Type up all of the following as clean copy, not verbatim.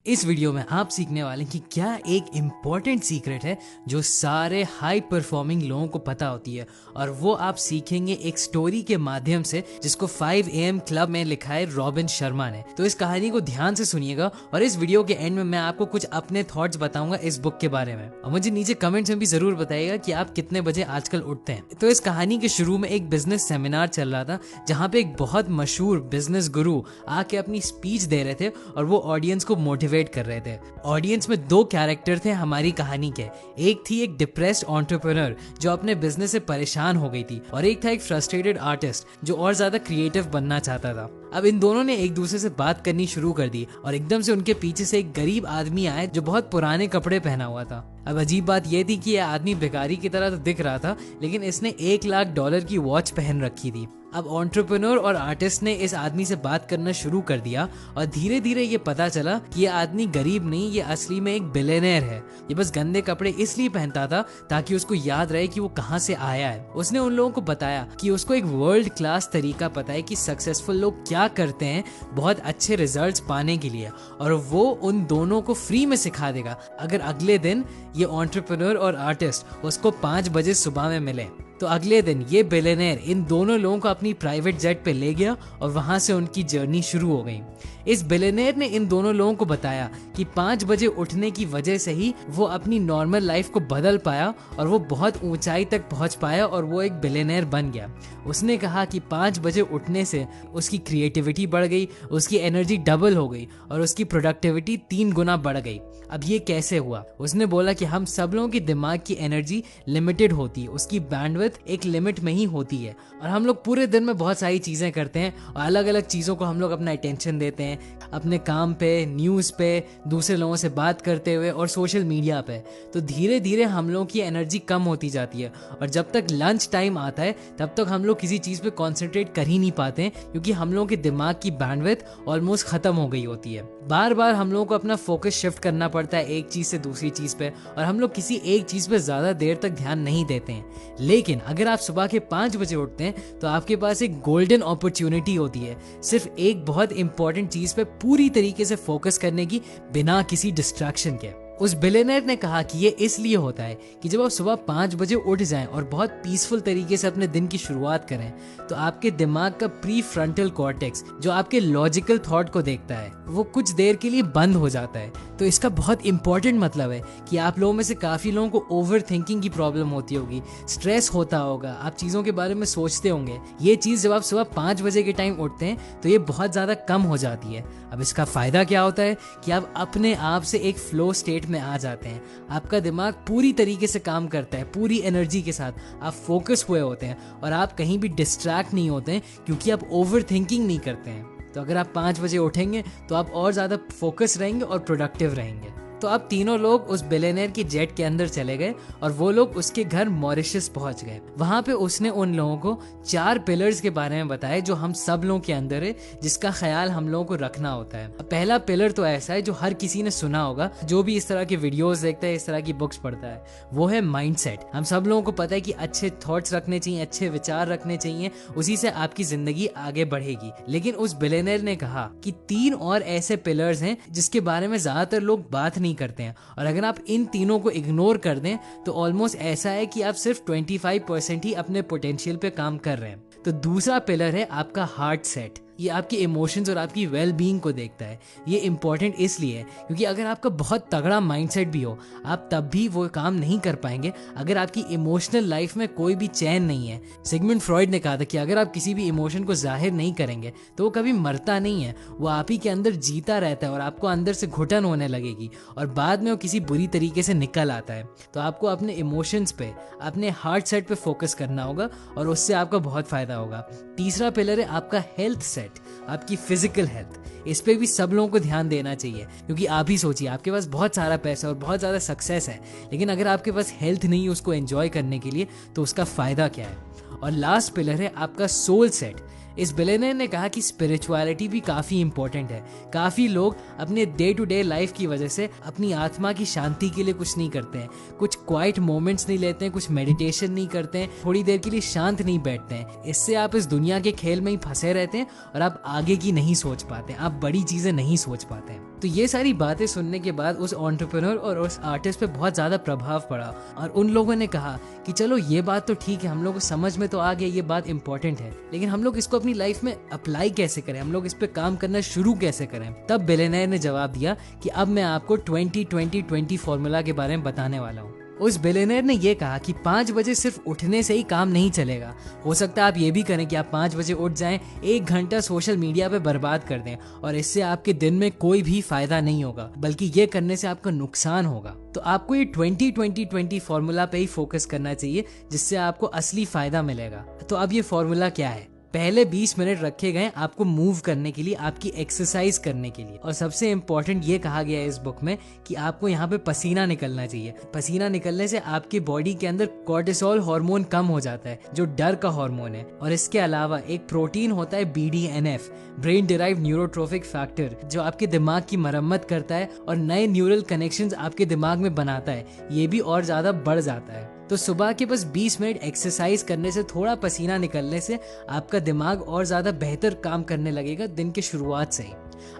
इस वीडियो में आप सीखने वाले हैं कि क्या एक इम्पॉर्टेंट सीक्रेट है जो सारे हाई परफॉर्मिंग लोगों को पता होती है, और वो आप सीखेंगे एक स्टोरी के माध्यम से जिसको 5 AM क्लब में लिखा है रॉबिन शर्मा ने। तो इस कहानी को ध्यान से सुनिएगा और इस वीडियो के एंड में मैं आपको कुछ अपने थॉट्स बताऊंगा इस बुक के बारे में, और मुझे नीचे कमेंट्स में भी जरूर बताइएगा कि आप कितने बजे आजकल उठते हैं। तो इस कहानी के शुरू में एक बिजनेस सेमिनार चल रहा था जहाँ पे एक बहुत मशहूर बिजनेस गुरु आके अपनी स्पीच दे रहे थे और वो ऑडियंस को मोटिवेट कर रहे थे। ऑडियंस में दो कैरेक्टर थे हमारी कहानी के। एक थी एक डिप्रेस्ड एंटरप्रेन्योर जो अपने बिजनेस से परेशान हो गई थी, और एक था एक फ्रस्ट्रेटेड आर्टिस्ट जो और ज्यादा क्रिएटिव बनना चाहता था। अब इन दोनों ने एक दूसरे से बात करनी शुरू कर दी और एकदम से उनके पीछे से एक गरीब आदमी आया जो बहुत पुराने कपड़े पहना हुआ था। अब अजीब बात यह थी कि यह आदमी भिखारी की तरह तो दिख रहा था, लेकिन इसने $1 लाख की वॉच पहन रखी थी। अब एंटरप्रेन्योर और आर्टिस्ट ने इस आदमी से बात करना शुरू कर दिया और धीरे धीरे ये पता चला कि ये आदमी गरीब नहीं, ये असली में एक बिलियनेयर है। ये बस गंदे कपड़े इसलिए पहनता था ताकि उसको याद रहे कि वो कहाँ से आया है। उसने उन लोगों को बताया कि उसको एक वर्ल्ड क्लास तरीका पता है कि सक्सेसफुल लोग क्या करते हैं बहुत अच्छे रिजल्ट्स पाने के लिए, और वो उन दोनों को फ्री में सिखा देगा अगर अगले दिन ये एंटरप्रेन्योर और आर्टिस्ट उसको 5 बजे सुबह में मिले। तो अगले दिन ये बिलियनेयर इन दोनों लोगों को अपनी प्राइवेट जेट पे ले गया और वहां से उनकी जर्नी शुरू हो गई। इस बिलियनेयर ने इन दोनों लोगों को बताया कि 5 बजे उठने की वजह से ही वो अपनी नॉर्मल लाइफ को बदल पाया और वो बहुत ऊंचाई तक पहुंच पाया और वो एक बिलियनेयर बन गया। उसने कहा कि 5 बजे उठने से उसकी क्रिएटिविटी बढ़ गई, उसकी एनर्जी डबल हो गई और उसकी प्रोडक्टिविटी 3 गुना बढ़ गई। अब ये कैसे हुआ? उसने बोला कि हम सब लोगों की दिमाग की एनर्जी लिमिटेड होती है, उसकी बैंडविड्थ एक लिमिट में ही होती है, और हम लोग पूरे दिन में बहुत सारी चीजें करते हैं और अलग अलग चीजों को हम लोग अपना अटेंशन देते हैं, अपने काम पे, न्यूज पे, दूसरे लोगों से बात करते हुए और सोशल मीडिया पे। तो धीरे धीरे हम लोगों की एनर्जी कम होती जाती है और जब तक लंच टाइम आता है तब तक हम लोग किसी चीज पे कॉन्सेंट्रेट कर ही नहीं पाते हैं, क्योंकि हम लोगों के दिमाग की बैंडविड्थ ऑलमोस्ट खत्म हो गई होती है। बार बार हम लोगों को अपना फोकस शिफ्ट करना पड़ता है एक चीज से दूसरी चीज पे, और हम लोग किसी एक चीज पे ज्यादा देर तक ध्यान नहीं देते हैं। लेकिन अगर आप सुबह के 5 बजे उठते हैं तो आपके पास एक गोल्डन अपॉर्चुनिटी होती है सिर्फ एक बहुत इंपॉर्टेंट चीज पे पूरी तरीके से फोकस करने की, बिना किसी डिस्ट्रैक्शन के। उस बिलियनेयर ने कहा कि ये इसलिए होता है कि जब आप सुबह 5 बजे उठ जाएं और बहुत पीसफुल तरीके से अपने दिन की शुरुआत करें तो आपके दिमाग का प्री फ्रंटल कॉर्टेक्स जो आपके लॉजिकल थॉट को देखता है वो कुछ देर के लिए बंद हो जाता है। तो इसका बहुत इंपॉर्टेंट मतलब है कि आप लोगों में से काफी लोगों को ओवर थिंकिंग की प्रॉब्लम होती होगी, स्ट्रेस होता होगा, आप चीजों के बारे में सोचते होंगे। ये चीज जब आप सुबह 5 बजे के टाइम उठते हैं तो ये बहुत ज्यादा कम हो जाती है। अब इसका फायदा क्या होता है कि आप अपने आप से एक फ्लो स्टेट में आ जाते हैं। आपका दिमाग पूरी तरीके से काम करता है, पूरी एनर्जी के साथ आप फोकस हुए होते हैं और आप कहीं भी डिस्ट्रैक्ट नहीं होते हैं, क्योंकि आप ओवर थिंकिंग नहीं करते हैं। तो अगर आप 5 बजे उठेंगे तो आप और ज्यादा फोकस रहेंगे और प्रोडक्टिव रहेंगे। तो अब तीनों लोग उस बिलियनेयर की जेट के अंदर चले गए और वो लोग उसके घर मॉरिशस पहुंच गए। वहां पे उसने उन लोगों को 4 पिलर्स के बारे में बताया जो हम सब लोगों के अंदर है, जिसका ख्याल हम लोगों को रखना होता है। पहला पिलर तो ऐसा है जो हर किसी ने सुना होगा, जो भी इस तरह के वीडियोस देखता है, इस तरह की बुक्स पढ़ता है, वो है माइंडसेट। हम सब लोगों को पता है कि अच्छे थॉट्स रखने चाहिए, अच्छे विचार रखने चाहिए, उसी से आपकी जिंदगी आगे बढ़ेगी। लेकिन उस बिलियनेयर ने कहा कि 3 और ऐसे पिलर्स हैं जिसके बारे में ज्यादातर लोग बात नहीं करते हैं, और अगर आप इन तीनों को इग्नोर कर दें तो ऑलमोस्ट ऐसा है कि आप सिर्फ 25% ही अपने पोटेंशियल पे काम कर रहे हैं। तो दूसरा पिलर है आपका हार्ट सेट। ये आपके इमोशंस और आपकी वेल बीइंग को देखता है। ये इंपॉर्टेंट इसलिए है क्योंकि अगर आपका बहुत तगड़ा माइंडसेट भी हो, आप तब भी वो काम नहीं कर पाएंगे अगर आपकी इमोशनल लाइफ में कोई भी चैन नहीं है। सिगमंड फ्रॉइड ने कहा था कि अगर आप किसी भी इमोशन को जाहिर नहीं करेंगे तो वो कभी मरता नहीं है, वो आप ही के अंदर जीता रहता है और आपको अंदर से घुटन होने लगेगी और बाद में वो किसी बुरी तरीके से निकल आता है। तो आपको अपने इमोशंस पे, अपने हार्ट सेट पे फोकस करना होगा और उससे आपका बहुत फायदा होगा। तीसरा पिलर है आपका हेल्थ सेट, आपकी फिजिकल हेल्थ। इस पे भी सब लोगों को ध्यान देना चाहिए, क्योंकि आप ही सोचिए, आपके पास बहुत सारा पैसा और बहुत ज़्यादा सक्सेस है, लेकिन अगर आपके पास हेल्थ नहीं है उसको एंजॉय करने के लिए तो उसका फायदा क्या है। और लास्ट पिलर है आपका सोल सेट। इस बिलियनेयर ने कहा कि स्पिरिचुअलिटी भी काफ़ी इंपॉर्टेंट है। काफ़ी लोग अपने डे टू डे लाइफ की वजह से अपनी आत्मा की शांति के लिए कुछ नहीं करते हैं, कुछ क्वाइट मोमेंट्स नहीं लेते हैं, कुछ मेडिटेशन नहीं करते हैं, थोड़ी देर के लिए शांत नहीं बैठते हैं। इससे आप इस दुनिया के खेल में ही फंसे रहते हैं और आप आगे की नहीं सोच पाते हैं, आप बड़ी चीज़ें नहीं सोच पाते हैं। तो ये सारी बातें सुनने के बाद उस एंटरप्रेन्योर और उस आर्टिस्ट पे बहुत ज़्यादा प्रभाव पड़ा और उन लोगों ने कहा कि चलो ये बात तो ठीक है, हम लोग को समझ में तो आ गया ये बात इंपॉर्टेंट है, लेकिन हम लोग इसको अपनी लाइफ में अप्लाई कैसे करें, हम लोग इस पे काम करना शुरू कैसे करें। तब बिलियनेयर ने जवाब दिया कि अब मैं आपको 20-20-20 फॉर्मूला के बारे में बताने वाला हूँ। उस बिलियनेयर ने यह कहा कि 5 बजे सिर्फ उठने से ही काम नहीं चलेगा। हो सकता है आप ये भी करें कि आप 5 बजे उठ जाएं, 1 घंटा सोशल मीडिया पे बर्बाद कर दें और इससे आपके दिन में कोई भी फायदा नहीं होगा, बल्कि ये करने से आपका नुकसान होगा। तो आपको ये 20-20-20 फॉर्मूला पे ही फोकस करना चाहिए, जिससे आपको असली फायदा मिलेगा। तो अब ये फॉर्मूला क्या है? पहले 20 मिनट रखे गए आपको मूव करने के लिए, आपकी एक्सरसाइज करने के लिए। और सबसे इंपॉर्टेंट ये कहा गया है इस बुक में कि आपको यहाँ पे पसीना निकलना चाहिए। पसीना निकलने से आपकी बॉडी के अंदर कोर्टिसोल हार्मोन कम हो जाता है, जो डर का हार्मोन है। और इसके अलावा एक प्रोटीन होता है BDNF, brain derived neurotrophic factor, जो आपके दिमाग की मरम्मत करता है और नए न्यूरल कनेक्शंस आपके दिमाग में बनाता है। ये भी और ज्यादा बढ़ जाता है। तो सुबह के बस 20 मिनट एक्सरसाइज करने से, थोड़ा पसीना निकलने से आपका दिमाग और ज़्यादा बेहतर काम करने लगेगा दिन की शुरुआत से ही।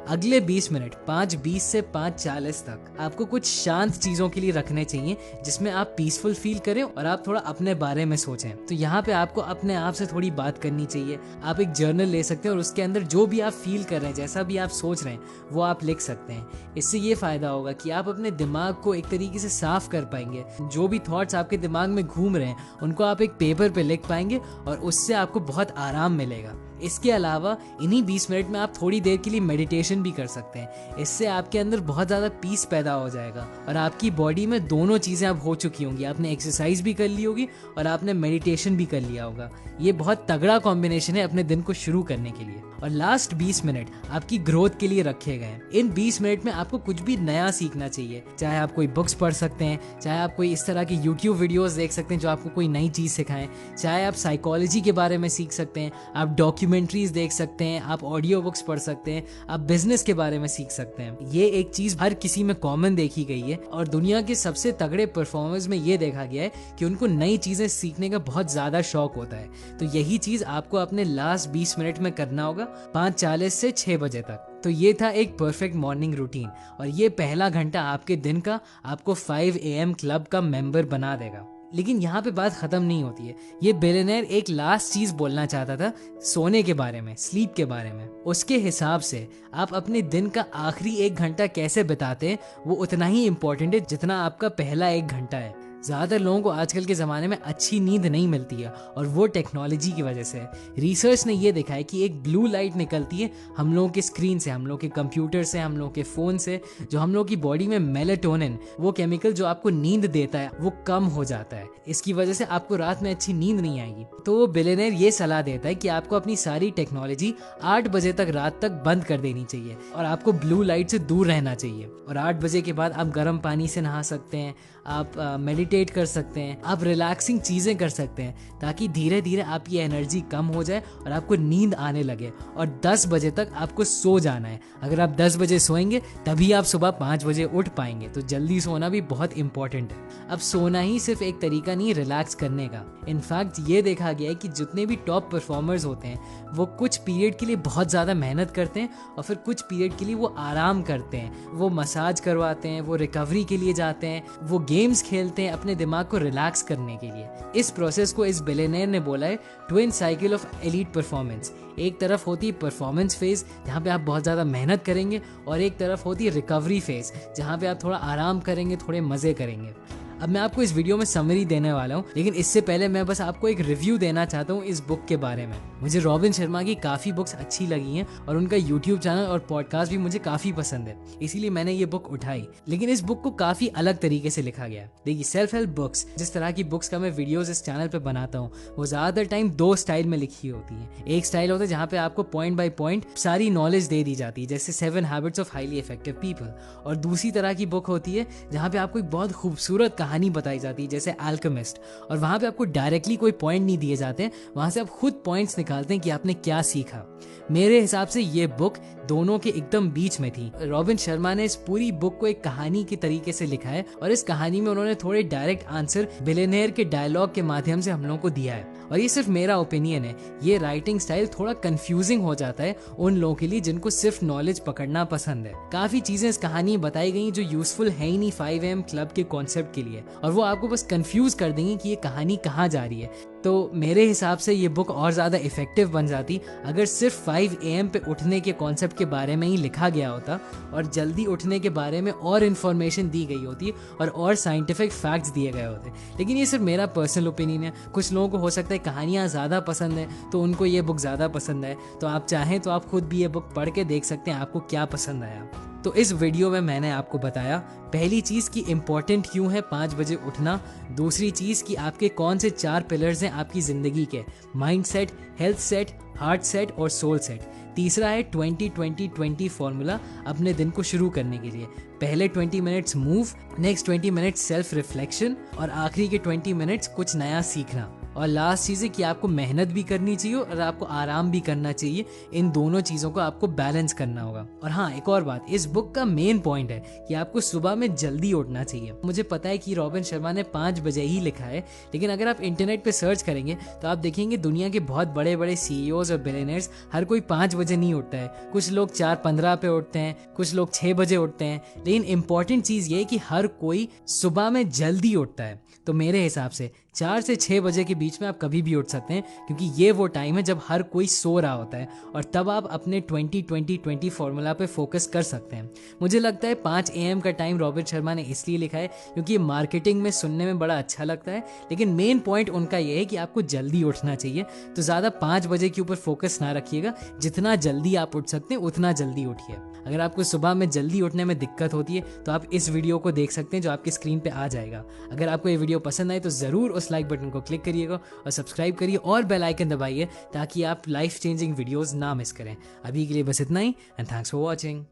अगले 20 मिनट 5:20 से 5:40 तक आपको कुछ शांत चीज़ों के लिए रखने चाहिए, जिसमें आप पीसफुल फील करें और आप थोड़ा अपने बारे में सोचें। तो यहाँ पे आपको अपने आप से थोड़ी बात करनी चाहिए। आप एक जर्नल ले सकते हैं और उसके अंदर जो भी आप फील कर रहे हैं, जैसा भी आप सोच रहे हैं, वो आप लिख सकते हैं। इससे ये फ़ायदा होगा कि आप अपने दिमाग को एक तरीके से साफ कर पाएंगे। जो भी थॉट्स आपके दिमाग में घूम रहे हैं उनको आप एक पेपर पे लिख पाएंगे और उससे आपको बहुत आराम मिलेगा। इसके अलावा इन्हीं 20 मिनट में आप थोड़ी देर के लिए मेडिटेशन भी कर सकते हैं। इससे आपके अंदर बहुत ज़्यादा पीस पैदा हो जाएगा और आपकी बॉडी में दोनों चीज़ें अब हो चुकी होंगी। आपने एक्सरसाइज भी कर ली होगी और आपने मेडिटेशन भी कर लिया होगा। ये बहुत तगड़ा कॉम्बिनेशन है अपने दिन को शुरू करने के लिए। और लास्ट 20 मिनट आपकी ग्रोथ के लिए रखे गए हैं। इन 20 मिनट में आपको कुछ भी नया सीखना चाहिए। चाहे आप कोई बुक्स पढ़ सकते हैं, चाहे आप कोई इस तरह की यूट्यूब वीडियोस देख सकते हैं जो आपको कोई नई चीज़ सिखाएं, चाहे आप साइकोलॉजी के बारे में सीख सकते हैं, आप डॉक्यूमेंट्रीज देख सकते हैं, आप ऑडियो बुक्स पढ़ सकते हैं, आप बिजनेस के बारे में सीख सकते हैं। ये एक चीज़ हर किसी में कॉमन देखी गई है और दुनिया के सबसे तगड़े परफॉर्मर्स में ये देखा गया है कि उनको नई चीज़ें सीखने का बहुत ज़्यादा शौक होता है। तो यही चीज़ आपको अपने लास्ट 20 मिनट में करना होगा, 5:40 से 6 बजे तक। तो ये था एक परफेक्ट मॉर्निंग रूटीन और ये पहला घंटा आपके दिन का आपको 5 AM क्लब का मेंबर बना देगा। लेकिन यहाँ पे बात खत्म नहीं होती है। ये बिलियनेयर एक लास्ट चीज बोलना चाहता था, सोने के बारे में, स्लीप के बारे में। उसके हिसाब से आप अपने दिन का आखिरी 1 घंटा कैसे बिताते हैं वो उतना ही इम्पोर्टेंट है जितना आपका पहला 1 घंटा है। ज़्यादातर लोगों को आजकल के ज़माने में अच्छी नींद नहीं मिलती है और वो टेक्नोलॉजी की वजह से है। रिसर्च ने ये देखा है कि एक ब्लू लाइट निकलती है हम लोगों के स्क्रीन से, हम लोगों के कंप्यूटर से, हम लोगों के फ़ोन से, जो हम लोगों की बॉडी में मेलाटोनिन, वो केमिकल जो आपको नींद देता है, वो कम हो जाता है। इसकी वजह से आपको रात में अच्छी नींद नहीं आएगी। तो वो बिलियनेयर ये सलाह देता है कि आपको अपनी सारी टेक्नोलॉजी 8 बजे तक, रात तक बंद कर देनी चाहिए और आपको ब्लू लाइट से दूर रहना चाहिए। और 8 बजे के बाद आप गर्म पानी से नहा सकते हैं, आप मेडिटेट कर सकते हैं, आप रिलैक्सिंग चीज़ें कर सकते हैं, ताकि धीरे धीरे आपकी एनर्जी कम हो जाए और आपको नींद आने लगे। और 10 बजे तक आपको सो जाना है। अगर आप 10 बजे सोएंगे तभी आप सुबह 5 बजे उठ पाएंगे। तो जल्दी सोना भी बहुत इंपॉर्टेंट है। अब सोना ही सिर्फ एक तरीका नहीं रिलैक्स करने का। इनफैक्ट ये देखा गया है कि जितने भी टॉप परफॉर्मर्स होते हैं वो कुछ पीरियड के लिए बहुत ज़्यादा मेहनत करते हैं और फिर कुछ पीरियड के लिए वो आराम करते हैं, वो मसाज करवाते हैं, वो रिकवरी के लिए जाते हैं, वो गेम्स खेलते हैं अपने दिमाग को रिलैक्स करने के लिए। इस प्रोसेस को इस बिलियनेयर ने बोला है twin cycle of elite performance. एक तरफ होती है परफॉर्मेंस फेज जहाँ पे आप बहुत ज़्यादा मेहनत करेंगे और एक तरफ होती है रिकवरी फेज जहाँ पे आप थोड़ा आराम करेंगे, थोड़े मज़े करेंगे। अब मैं आपको इस वीडियो में समरी देने वाला हूँ, लेकिन इससे पहले मैं बस आपको एक रिव्यू देना चाहता हूँ इस बुक के बारे में। मुझे रॉबिन शर्मा की काफ़ी बुक्स अच्छी लगी हैं और उनका यूट्यूब चैनल और पॉडकास्ट भी मुझे काफ़ी पसंद है, इसीलिए मैंने ये बुक उठाई। लेकिन इस बुक को काफ़ी अलग तरीके से लिखा गया। देखिए, सेल्फ हेल्प बुक्स, जिस तरह की बुक्स का मैं वीडियोज़ इस चैनल पर बनाता हूँ, वो ज़्यादातर टाइम 2 स्टाइल में लिखी होती है। एक स्टाइल होता है जहाँ पे आपको पॉइंट बाय पॉइंट सारी नॉलेज दे दी जाती है, जैसे 7 habits of highly effective people. और दूसरी तरह की बुक होती है जहाँ पे आपको एक बहुत खूबसूरत कहानी बताई जाती है, जैसे अल्केमिस्ट, और वहां पे आपको डायरेक्टली कोई पॉइंट नहीं दिए जाते हैं, वहां से आप खुद पॉइंट्स निकालते हैं कि आपने क्या सीखा। मेरे हिसाब से ये बुक दोनों के एकदम बीच में थी। रॉबिन शर्मा ने इस पूरी बुक को एक कहानी के तरीके से लिखा है और इस कहानी में उन्होंने थोड़े डायरेक्ट आंसर बिलियनेयर के डायलॉग के माध्यम से हम लोगों को दिया है। और ये सिर्फ मेरा ओपिनियन है, ये राइटिंग स्टाइल थोड़ा कंफ्यूजिंग हो जाता है उन लोगों के लिए जिनको सिर्फ नॉलेज पकड़ना पसंद है। काफी चीजें इस कहानी में बताई गई जो यूजफुल है ही नहीं 5 AM क्लब के कॉन्सेप्ट के लिए, और वो आपको बस कंफ्यूज कर देंगे कि ये कहानी कहाँ जा रही है। तो मेरे हिसाब से ये बुक और ज़्यादा इफेक्टिव बन जाती अगर सिर्फ 5 AM पे उठने के कॉन्सेप्ट के बारे में ही लिखा गया होता और जल्दी उठने के बारे में और इन्फॉर्मेशन दी गई होती और साइंटिफिक फैक्ट्स दिए गए होते। लेकिन ये सिर्फ मेरा पर्सनल ओपिनियन है। कुछ लोगों को हो सकता है कहानियाँ ज़्यादा पसंद है तो उनको ये बुक ज़्यादा पसंद है, तो आप चाहें तो आप खुद भी ये बुक पढ़ के देख सकते हैं आपको क्या पसंद आया। तो इस वीडियो में मैंने आपको बताया पहली चीज़ कि इम्पॉर्टेंट क्यों है 5 बजे उठना, दूसरी चीज़ कि आपके कौन से 4 पिलर्स हैं आपकी ज़िंदगी के, mind set, health set, heart set और सोल सेट, तीसरा है 20-20-20 फॉर्मूला अपने दिन को शुरू करने के लिए, पहले 20 minutes move, next 20 minutes self reflection और आखिरी के 20 मिनट्स कुछ नया सीखना, और लास्ट चीज़ है कि आपको मेहनत भी करनी चाहिए और आपको आराम भी करना चाहिए। इन दोनों चीज़ों को आपको बैलेंस करना होगा। और हाँ, एक और बात, इस बुक का मेन पॉइंट है कि आपको सुबह में जल्दी उठना चाहिए। मुझे पता है कि रॉबिन शर्मा ने 5 बजे ही लिखा है, लेकिन अगर आप इंटरनेट पे सर्च करेंगे तो आप देखेंगे दुनिया के बहुत बड़े बड़े CEOs और बिलियनर्स हर कोई 5 बजे नहीं उठता है। कुछ लोग 4:15 पे उठते हैं, कुछ लोग 6 बजे उठते हैं, लेकिन इंपॉर्टेंट चीज़ ये है कि हर कोई सुबह में जल्दी उठता है। तो मेरे हिसाब से 4 से 6 बजे के बीच में आप कभी भी उठ सकते हैं, क्योंकि ये वो टाइम है जब हर कोई सो रहा होता है, और तब आप अपने 20-20-20 फॉर्मूला पे फोकस कर सकते हैं। मुझे लगता है 5 AM का टाइम रॉबिन शर्मा ने इसलिए लिखा है क्योंकि ये मार्केटिंग में सुनने में बड़ा अच्छा लगता है, लेकिन मेन पॉइंट उनका ये है कि आपको जल्दी उठना चाहिए। तो ज़्यादा 5 बजे के ऊपर फोकस ना रखिएगा, जितना जल्दी आप उठ सकते हैं उतना जल्दी उठिए। अगर आपको सुबह में जल्दी उठने में दिक्कत होती है तो आप इस वीडियो को देख सकते हैं जो आपकी स्क्रीन पे आ जाएगा। अगर आपको ये वीडियो पसंद आए तो ज़रूर उस लाइक बटन को क्लिक करिएगा और सब्सक्राइब करिए और बेल आइकन दबाइए ताकि आप लाइफ चेंजिंग वीडियोस ना मिस करें। अभी के लिए बस इतना ही, एंड थैंक्स फॉर वॉचिंग।